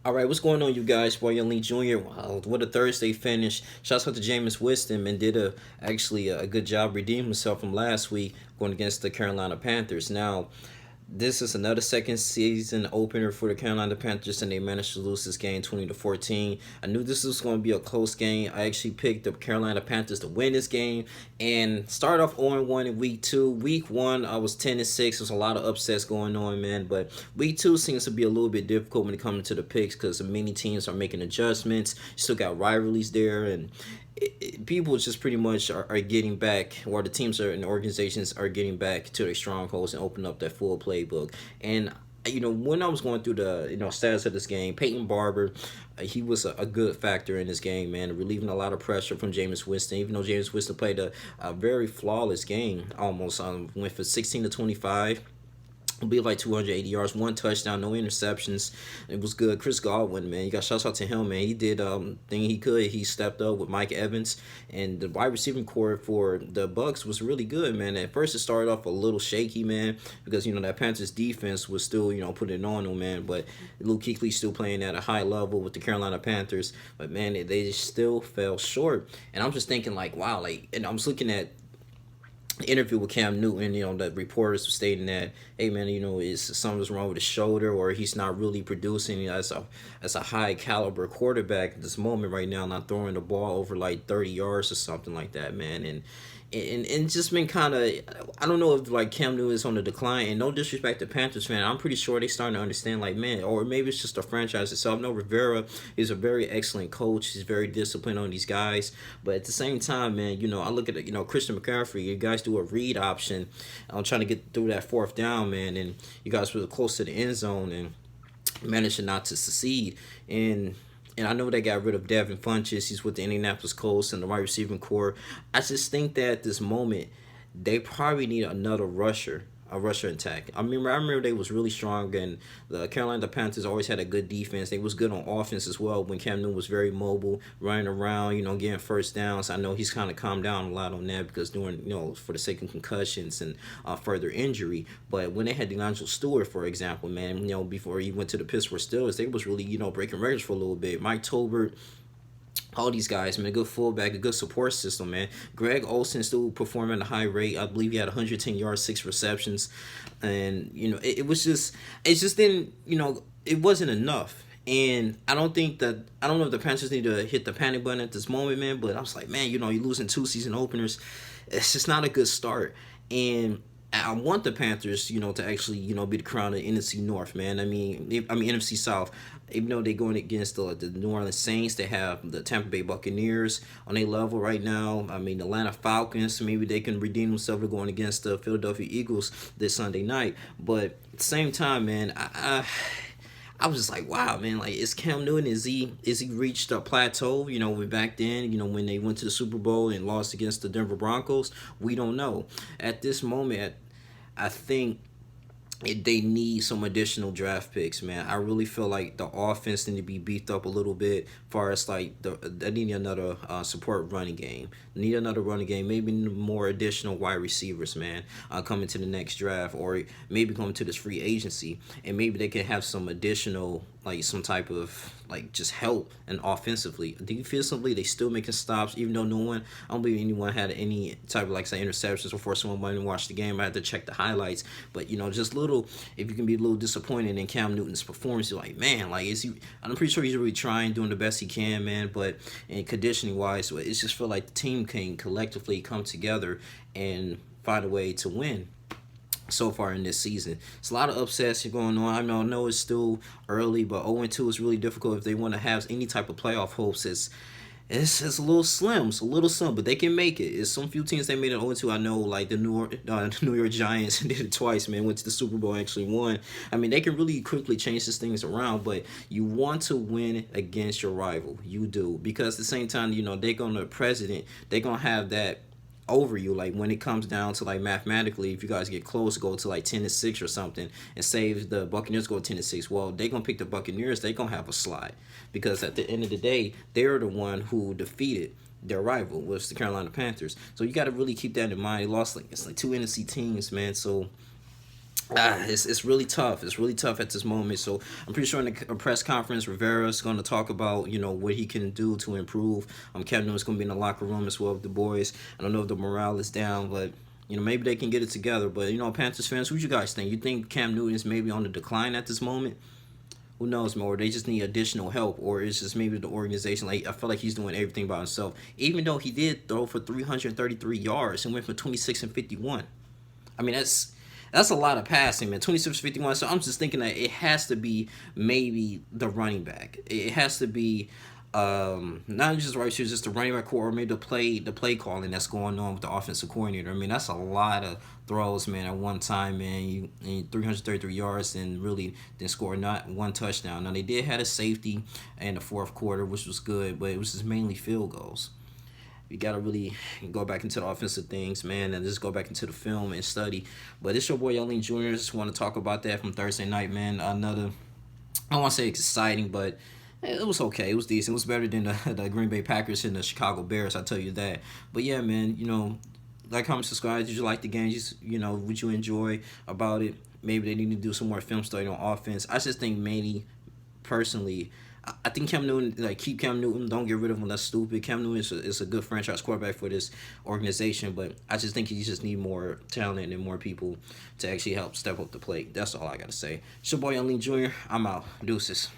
All right, what's going on, you guys? Boy, Young Lee Jr. Wow, what a Thursday finish! Shouts out to Jameis Winston and did a good job redeeming himself from last week going against the Carolina Panthers. Now, this is another second season opener for the Carolina Panthers, and they managed to lose this game 20-14. I knew this was going to be a close game. I actually picked the Carolina Panthers to win this game and start off 0-1 in week two. Week one, I was 10-6. There's a lot of upsets going on, man. But week two seems to be a little bit difficult when it comes to the picks because many teams are making adjustments. You still got rivalries there, and people just pretty much are getting back, or the teams are and the organizations are getting back to their strongholds and open up that full playbook. And when I was going through the status of this game, Peyton Barber, he was a good factor in this game, man, relieving a lot of pressure from Jameis Winston. Even though Jameis Winston played a very flawless game, almost went for 16 to 25. I believe like 280 yards, one touchdown, no interceptions. It was good. Chris Godwin, man, you got shouts out to him, man. He did thing he could. He stepped up with Mike Evans, and the wide receiving core for the Bucks was really good, man. At first, it started off a little shaky, man, because that Panthers defense was still putting it on them, man. But Luke Kuechly still playing at a high level with the Carolina Panthers, but man, they still fell short. And I'm just thinking like, wow, like, and I was looking at interview with Cam Newton, the reporters were stating that, hey man, is something's wrong with his shoulder, or he's not really producing as a high caliber quarterback at this moment right now, not throwing the ball over like 30 yards or something like that, man. And just been kind of, I don't know if like Cam Newton is on the decline, and no disrespect to Panthers fan, I'm pretty sure they starting to understand like, man, or maybe it's just the franchise itself. No, Rivera is a very excellent coach. He's very disciplined on these guys, but at the same time, man, I look at Christian McCaffrey. You guys do a read option. I'm trying to get through that fourth down, man, and you guys were close to the end zone and managed not to succeed. And I know they got rid of Devin Funches. He's with the Indianapolis Colts and the wide receiving core. I just think that at this moment, they probably need another rusher, a rusher attack. I remember they was really strong, and the Carolina Panthers always had a good defense. They was good on offense as well when Cam Newton was very mobile, running around, getting first downs. I know he's kind of calmed down a lot on that because for the sake of concussions and further injury. But when they had D'Angelo Stewart, for example, man, before he went to the Pittsburgh Steelers, they was really, breaking records for a little bit. Mike Tolbert, all these guys, man, a good fullback, a good support system, man. Greg Olsen still performing at a high rate. I believe he had 110 yards, 6 receptions, and it was just, it just didn't, it wasn't enough. And I don't know if the Panthers need to hit the panic button at this moment, man. But I was like, man, you're losing two season openers. It's just not a good start. And I want the Panthers, to actually, be the crown of the NFC North, man. I mean NFC South. Even though they're going against the New Orleans Saints, they have the Tampa Bay Buccaneers on a level right now. I mean, the Atlanta Falcons, maybe they can redeem themselves going against the Philadelphia Eagles this Sunday night. But at the same time, man, I was just like, wow, man, like, is Cam Newton, is he reached a plateau, back then, when they went to the Super Bowl and lost against the Denver Broncos? We don't know. At this moment, I think they need some additional draft picks, man. I really feel like the offense need to be beefed up a little bit. As far as like they need another support running game. Need another running game. Maybe more additional wide receivers, man. Coming to the next draft, or maybe coming to this free agency, and maybe they can have some additional like some type of like just help and offensively. Defensively, they still making stops, even though I don't believe anyone had any type of like say interceptions before someone might even watch the game. I had to check the highlights, but just little. If you can be a little disappointed in Cam Newton's performance, you're like, man, like is he? I'm pretty sure he's really trying, doing the best he can, man. But in conditioning wise, it just feel like the team can collectively come together and find a way to win so far in this season. It's a lot of upsets going on. I know it's still early, but 0-2 is really difficult if they want to have any type of playoff hopes. It's a little slim. It's a little slim, but they can make it. It's some few teams they made it 0-2. I know, like the New York Giants did it twice, man. Went to the Super Bowl, actually won. I mean, they can really quickly change these things around, but you want to win against your rival. You do. Because at the same time, they're going to president. They're going to have that over you, like when it comes down to like mathematically, if you guys get close, go to like 10-6 or something, and say if the Buccaneers go 10-6, well, they're gonna pick the Buccaneers. They're gonna have a slide because at the end of the day, they're the one who defeated their rival, was the Carolina Panthers. So you got to really keep that in mind. They lost it's like two NFC teams, man. So It's really tough. It's really tough at this moment. So I'm pretty sure in the press conference, Rivera's going to talk about what he can do to improve. Cam Newton's going to be in the locker room as well with the boys. I don't know if the morale is down, but maybe they can get it together. But Panthers fans, what you guys think? You think Cam Newton is maybe on the decline at this moment? Who knows, man? Or they just need additional help, or it's just maybe the organization. Like I feel like he's doing everything by himself, even though he did throw for 333 yards and went for 26 and 51. I mean, that's a lot of passing, man. 26-51. So I'm just thinking that it has to be maybe the running back. It has to be not just right shoes, just the running back core, or maybe the play calling that's going on with the offensive coordinator. I mean, that's a lot of throws, man, at one time, man. You 333 yards and really didn't score not one touchdown. Now they did have a safety in the fourth quarter, which was good, but it was just mainly field goals. You gotta really go back into the offensive things, man, and just go back into the film and study. But it's your boy Young Jr. Just want to talk about that from Thursday night, man. Another, I don't want to say exciting, but it was okay. It was decent. It was better than the Green Bay Packers and the Chicago Bears. I tell you that. But yeah, man. Like, comment, subscribe. Did you like the game? Would you enjoy about it? Maybe they need to do some more film study on offense. I just think maybe personally, I think Cam Newton, like, keep Cam Newton. Don't get rid of him. That's stupid. Cam Newton is a good franchise quarterback for this organization, but I just think he just need more talent and more people to actually help step up the plate. That's all I got to say. It's your boy, Young Jr. I'm out. Deuces.